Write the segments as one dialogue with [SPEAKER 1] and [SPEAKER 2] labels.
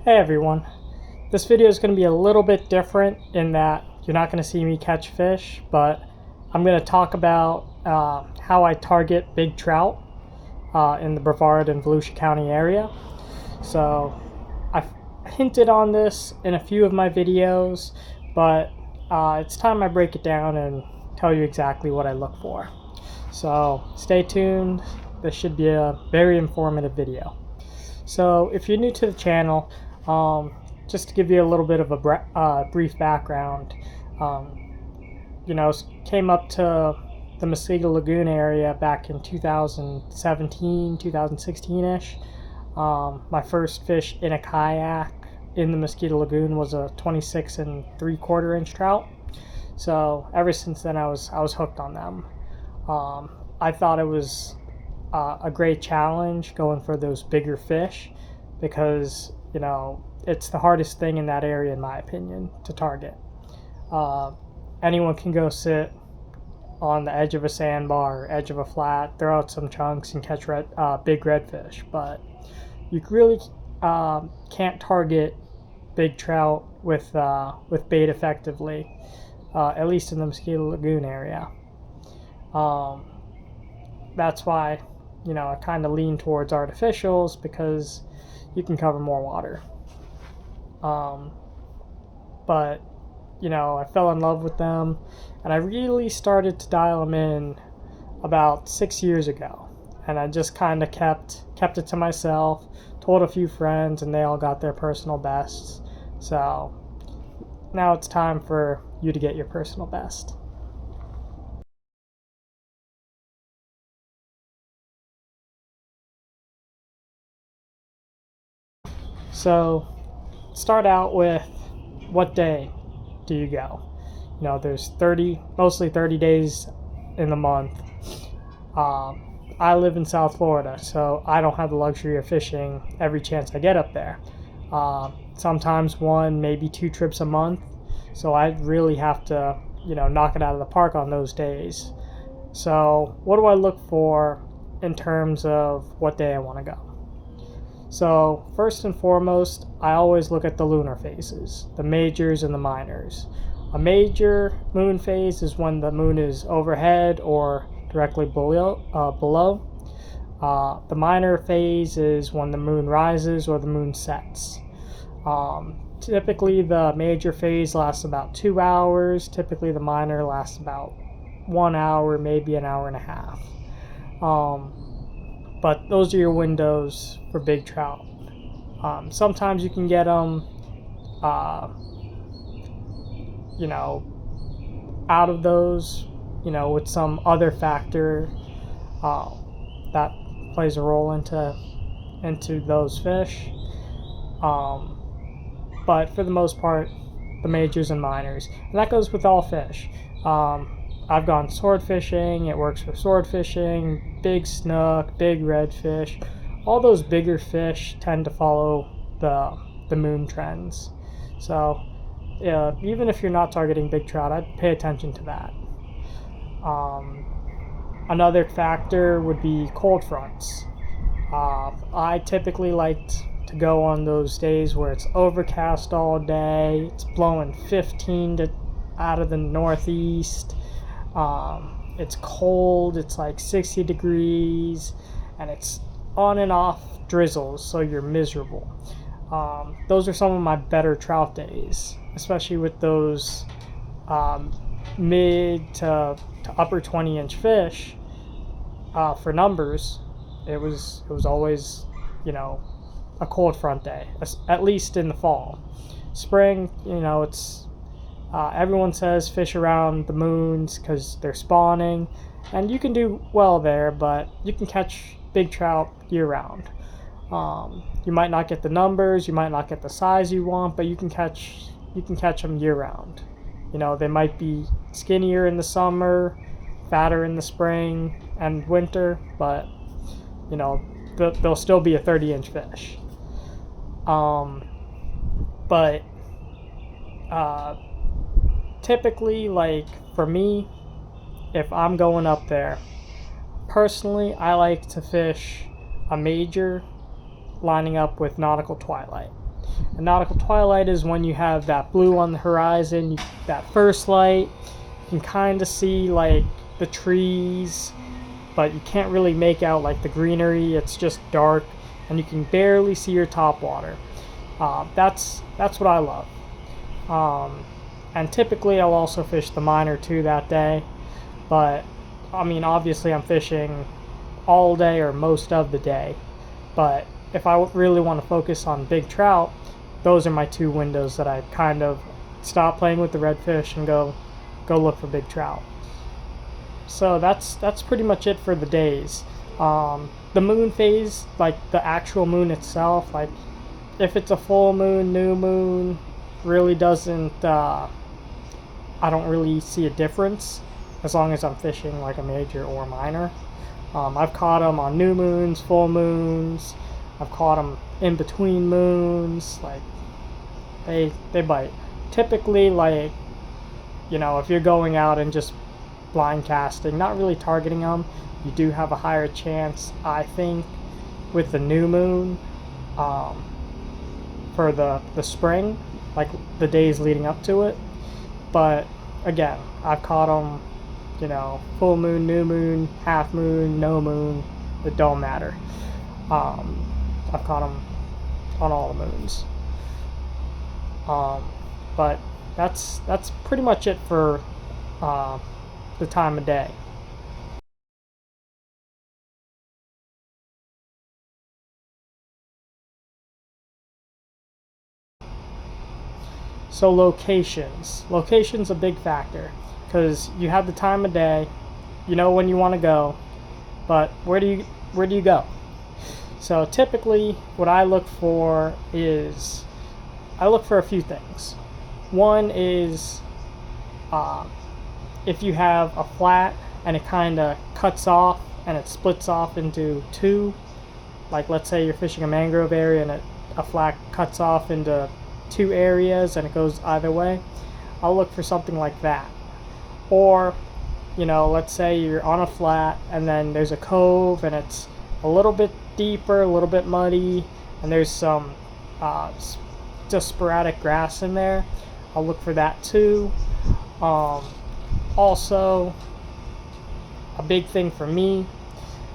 [SPEAKER 1] Hey everyone, this video is going to be a little bit different in that you're not going to see me catch fish, but I'm going to talk about how I target big trout in the Brevard and Volusia County area. So I've hinted on this in a few of my videos, but it's time I break it down and tell you exactly what I look for. So stay tuned, this should be a very informative video. So if you're new to the channel, just to give you a little bit of a brief background, came up to the Mosquito Lagoon area back in 2017, 2016-ish. My first fish in a kayak in the Mosquito Lagoon was a 26 3/4 inch trout. So ever since then I was hooked on them. I thought it was a great challenge going for those bigger fish because it's the hardest thing in that area, in my opinion, to target. Anyone can go sit on the edge of a sandbar or edge of a flat, throw out some chunks and catch big redfish, but you really can't target big trout with bait effectively, at least in the Mosquito Lagoon area. That's why I kind of lean towards artificials, because you can cover more water. But I fell in love with them, and I really started to dial them in about 6 years ago, and I just kind of kept it to myself, told a few friends, and they all got their personal bests. So now it's time for you to get your personal best. So start out with, what day do you go? There's mostly 30 days in the month. I live in South Florida, so I don't have the luxury of fishing every chance I get up there. Sometimes one, maybe two trips a month. So I really have to, knock it out of the park on those days. So what do I look for in terms of what day I want to go? So first and foremost, I always look at the lunar phases, the majors and the minors. A major moon phase is when the moon is overhead or directly below. The minor phase is when the moon rises or the moon sets. Typically the major phase lasts about 2 hours. Typically the minor lasts about 1 hour, maybe an hour and a half. But those are your windows for big trout. Sometimes you can get them, out of those, with some other factor that plays a role into those fish. But for the most part, the majors and minors, and that goes with all fish. I've gone sword fishing, it works for sword fishing, big snook, big redfish. All those bigger fish tend to follow the moon trends. So even if you're not targeting big trout, I'd pay attention to that. Another factor would be cold fronts. I typically like to go on those days where it's overcast all day, it's blowing 15 out of the northeast. It's cold, it's like 60 degrees, and it's on and off drizzles, so you're miserable. Those are some of my better trout days, especially with those mid to upper 20-inch fish. For numbers, it was always a cold front day, at least in the fall. Spring, it's everyone says fish around the moons because they're spawning, and you can do well there, but you can catch big trout year round. You might not get the numbers, you might not get the size you want, but you can catch them year round. They might be skinnier in the summer, fatter in the spring and winter, but they'll still be a 30-inch fish. But typically, like for me, if I'm going up there, personally, I like to fish a major lining up with nautical twilight. And nautical twilight is when you have that blue on the horizon, that first light. You can kind of see like the trees, but you can't really make out like the greenery. It's just dark, and you can barely see your top water. That's what I love. And typically I'll also fish the minor too that day, but I mean obviously I'm fishing all day or most of the day. But if I really want to focus on big trout, those are my two windows that I kind of stop playing with the redfish and go look for big trout. So that's pretty much it for the days. The moon phase, like the actual moon itself, like if it's a full moon, new moon, really doesn't, I don't really see a difference as long as I'm fishing like a major or minor. I've caught them on new moons, full moons. I've caught them in between moons. Like they bite. Typically, like, you know, if you're going out and just blind casting, not really targeting them, you do have a higher chance, I think, with the new moon, for the spring, like the days leading up to it. But again, I've caught them, you know, full moon, new moon, half moon, no moon, it don't matter. I've caught them on all the moons. But that's pretty much it for the time of day. So location's a big factor, because you have the time of day, you know when you want to go, but where do you go? So typically what I look for is, I look for a few things. One is if you have a flat and it kind of cuts off and it splits off into two, like let's say you're fishing a mangrove area and a flat cuts off into two areas and it goes either way, I'll look for something like that. Or, you know, let's say you're on a flat and then there's a cove and it's a little bit deeper, a little bit muddy, and there's some just sporadic grass in there. I'll look for that too. Also, a big thing for me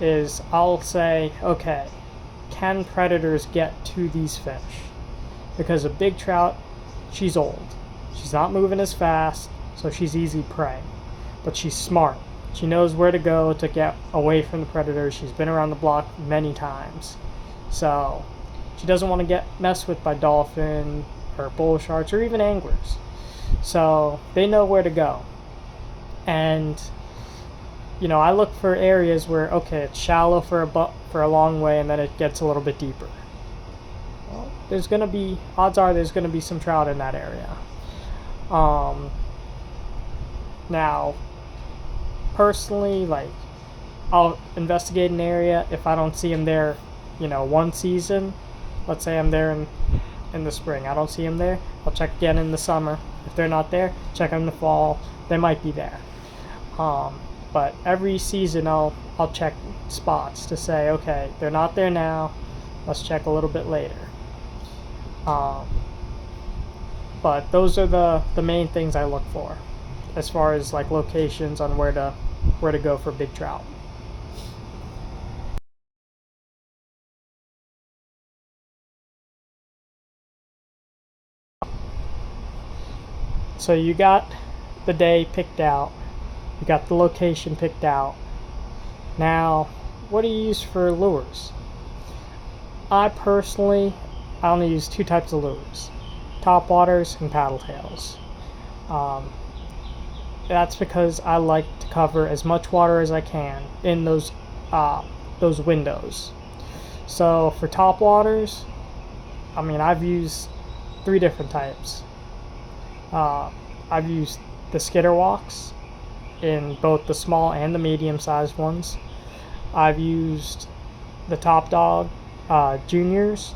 [SPEAKER 1] is I'll say, okay, can predators get to these fish? Because a big trout, she's old. She's not moving as fast, so she's easy prey. But she's smart. She knows where to go to get away from the predators. She's been around the block many times. So she doesn't want to get messed with by dolphin or bull sharks or even anglers. So they know where to go. And, you know, I look for areas where, okay, it's shallow for a long way and then it gets a little bit deeper. Well, there's going to be, odds are there's going to be some trout in that area. Now, personally, like, I'll investigate an area. If I don't see them there, you know, one season, let's say I'm there in the spring, I don't see them there, I'll check again in the summer. If they're not there, check them in the fall, they might be there. But every season I'll check spots to say, okay, they're not there now, let's check a little bit later. But those are the main things I look for as far as like locations on where to go for big trout. So you got the day picked out, you got the location picked out. Now, what do you use for lures? I personally, I only use two types of lures: topwaters and paddle tails. That's because I like to cover as much water as I can in those windows. So for topwaters, I mean, I've used three different types. I've used the skitter walks in both the small and the medium sized ones. I've used the Top Dog juniors,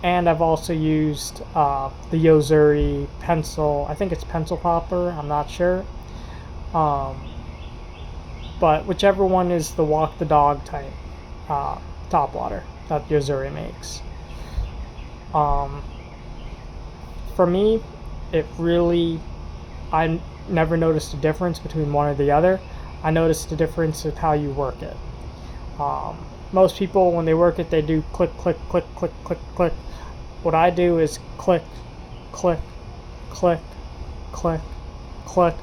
[SPEAKER 1] and I've also used the Yozuri pencil, I think it's pencil popper, I'm not sure, but whichever one is the walk the dog type topwater that Yozuri makes. Um, for me, it really, I never noticed a difference between one or the other. I noticed the difference of how you work it. Most people, when they work it, they do click, click, click, click, click, click. What I do is click, click, click, click, click,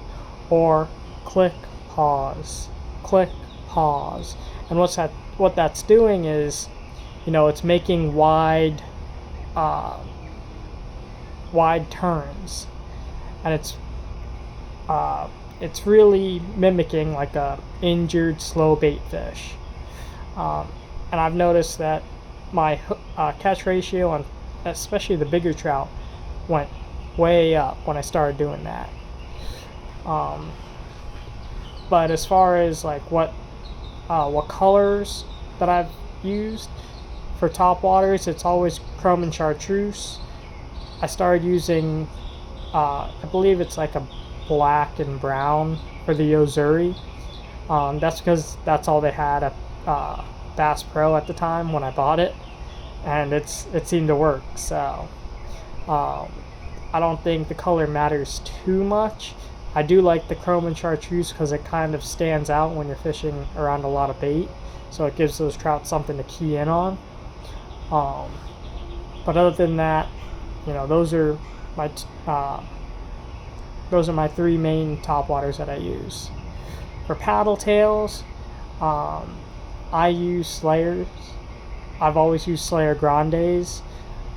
[SPEAKER 1] or click, pause, click, pause. And what that's doing is, it's making uh, wide turns, and it's really mimicking like a injured slow bait fish. And I've noticed that my catch ratio on especially the bigger trout went way up when I started doing that. Um, but as far as like what colors that I've used for top waters, it's always chrome and chartreuse. I started using, I believe it's like a black and brown for the Yozuri. That's because that's all they had at Bass Pro at the time when I bought it, and it seemed to work. So I don't think the color matters too much. I do like the chrome and chartreuse because it kind of stands out when you're fishing around a lot of bait, so it gives those trout something to key in on. But other than that, those are my three main top waters that I use. For paddle tails, I use Slayers. I've always used Slayer Grandes,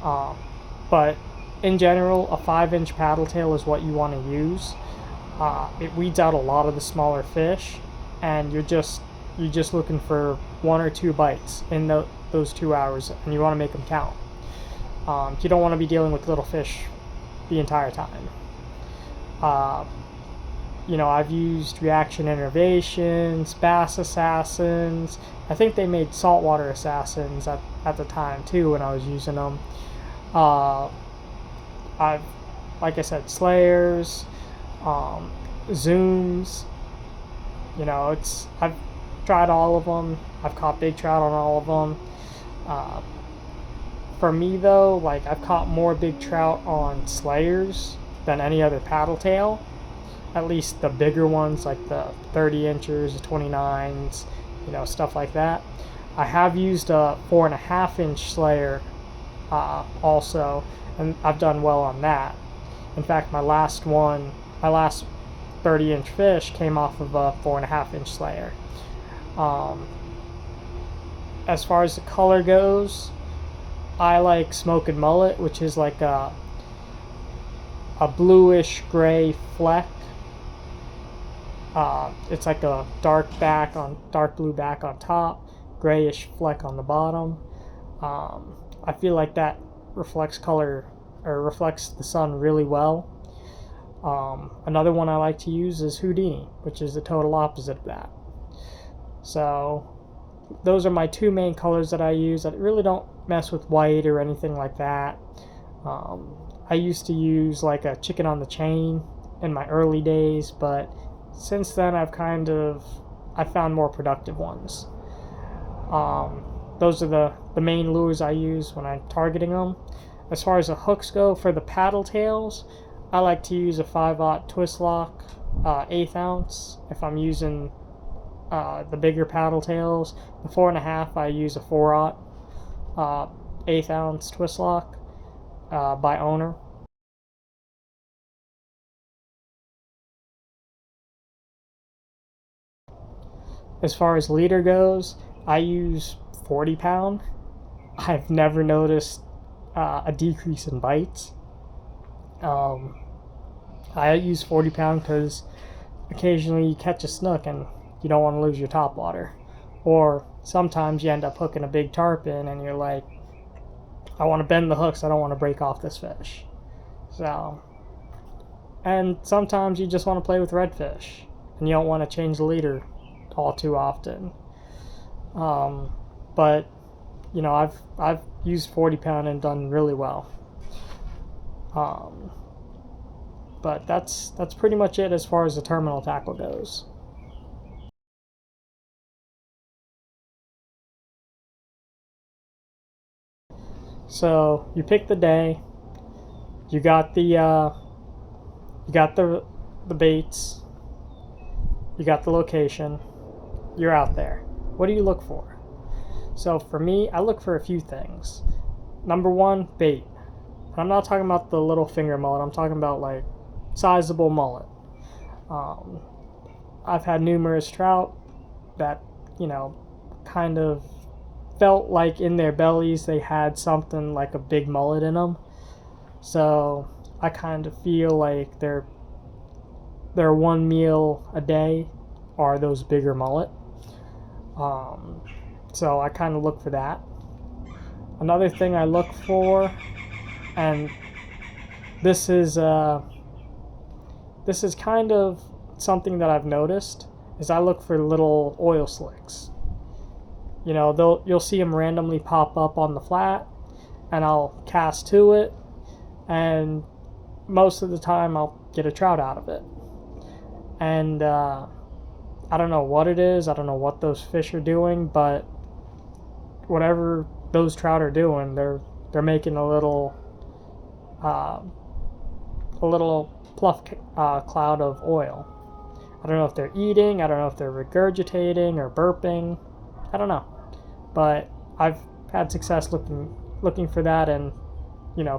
[SPEAKER 1] but in general, a 5-inch paddle tail is what you want to use. It weeds out a lot of the smaller fish, and you're just looking for 1 or 2 bites in those 2 hours, and you want to make them count. You don't want to be dealing with little fish the entire time. I've used Reaction Innovations, Bass Assassins. I think they made Saltwater Assassins at the time too when I was using them. I've, like I said, Slayers, Zooms. I've tried all of them. I've caught big trout on all of them. For me though, like I've caught more big trout on Slayers than any other paddle tail. At least the bigger ones, like the 30 inches, the 29s, stuff like that. I have used a 4.5-inch Slayer also, and I've done well on that. In fact, my last 30-inch fish came off of a 4.5-inch Slayer. As far as the color goes, I like Smoke and Mullet, which is like a bluish gray fleck. It's like a dark blue back on top, grayish fleck on the bottom. I feel like that reflects the sun really well. Another one I like to use is Houdini, which is the total opposite of that. So those are my 2 main colors that I use. I really don't mess with white or anything like that. I used to use like a chicken on the chain in my early days, but since then I found more productive ones. Those are the main lures I use when I'm targeting them. As far as the hooks go, for the paddle tails, I like to use a 5/0 twist lock, 1/8 ounce. If I'm using the bigger paddle tails, the 4.5, I use a 4/0 1/8 ounce twist lock by Owner. As far as leader goes, I use 40 pound. I've never noticed a decrease in bites. I use 40 pound because occasionally you catch a snook and you don't want to lose your top water. Or sometimes you end up hooking a big tarpon and you're like, I want to bend the hooks, I don't want to break off this fish. So, and sometimes you just want to play with redfish and you don't want to change the leader all too often. But I've used 40 pound and done really well. But that's pretty much it as far as the terminal tackle goes. So you pick the day, you got the baits, you got the location, you're out there. What do you look for? So for me, I look for a few things. Number one, bait. I'm not talking about the little finger mullet. I'm talking about like sizable mullet. I've had numerous trout that, kind of felt like in their bellies they had something like a big mullet in them. So I kind of feel like their one meal a day are those bigger mullet. So I kind of look for that. Another thing I look for, and this is kind of something that I've noticed, is I look for little oil slicks. You'll see them randomly pop up on the flat, and I'll cast to it, and most of the time I'll get a trout out of it. And I don't know what it is. I don't know what those fish are doing, but whatever those trout are doing, they're making a little pluff cloud of oil. I don't know if they're eating. I don't know if they're regurgitating or burping. I don't know, but I've had success looking for that, and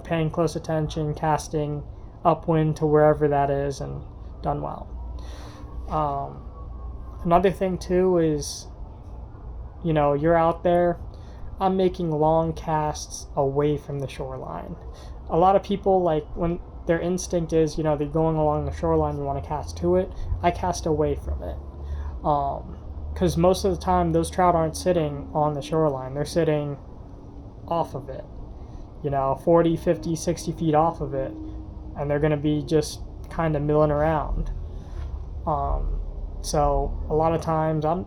[SPEAKER 1] paying close attention, casting upwind to wherever that is, and done well. Another thing too is, you're out there. I'm making long casts away from the shoreline. A lot of people, like, when their instinct is, they're going along the shoreline, you want to cast to it. I cast away from it. Because most of the time, those trout aren't sitting on the shoreline. They're sitting off of it, 40, 50, 60 feet off of it. And they're going to be just kind of milling around. So a lot of times I'm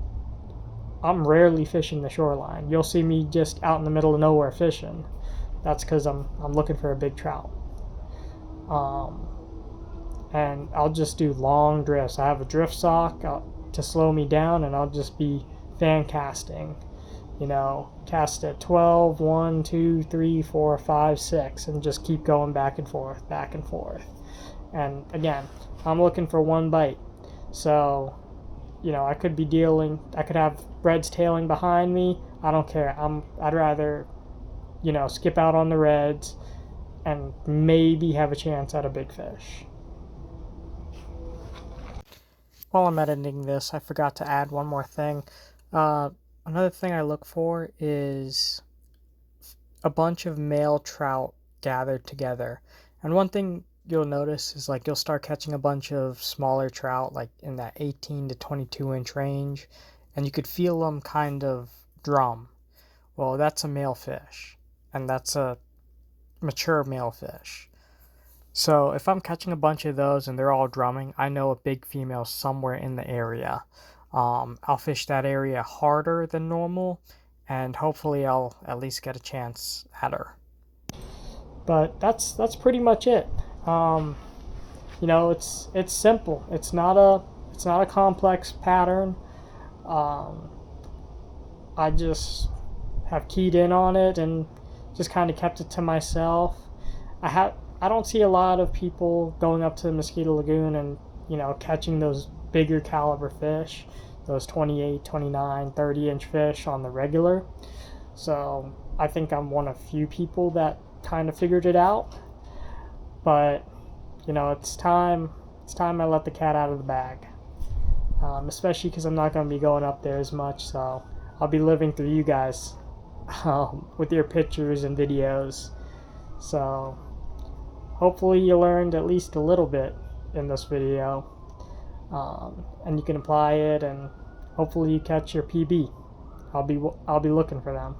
[SPEAKER 1] rarely fishing the shoreline. You'll see me just out in the middle of nowhere fishing. That's because I'm looking for a big trout. And I'll just do long drifts. I have a drift sock to slow me down, and I'll just be fan casting. Cast at 12, 1, 2, 3, 4, 5, 6, and just keep going back and forth, back and forth. And again, I'm looking for one bite. So, I could have reds tailing behind me. I don't care. I'd rather, skip out on the reds and maybe have a chance at a big fish. While I'm editing this, I forgot to add one more thing. Another thing I look for is a bunch of male trout gathered together. And one thing you'll notice is, like, you'll start catching a bunch of smaller trout, like in that 18 to 22 inch range, and you could feel them kind of drum. Well, that's a male fish, and that's a mature male fish. So if I'm catching a bunch of those and they're all drumming, I know a big female somewhere in the area. I'll fish that area harder than normal, and hopefully I'll at least get a chance at her. But that's pretty much it. It's simple. It's not a complex pattern. I just have keyed in on it and just kind of kept it to myself. I don't see a lot of people going up to the Mosquito Lagoon and catching those bigger caliber fish, those 28, 29, 30 inch fish on the regular. So I think I'm one of few people that kind of figured it out. But it's time I let the cat out of the bag, especially because I'm not going to be going up there as much, so I'll be living through you guys with your pictures and videos. So hopefully you learned at least a little bit in this video, and you can apply it, and hopefully you catch your PB. I'll be looking for them.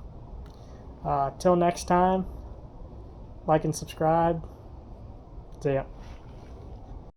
[SPEAKER 1] Till next time, like and subscribe. See ya.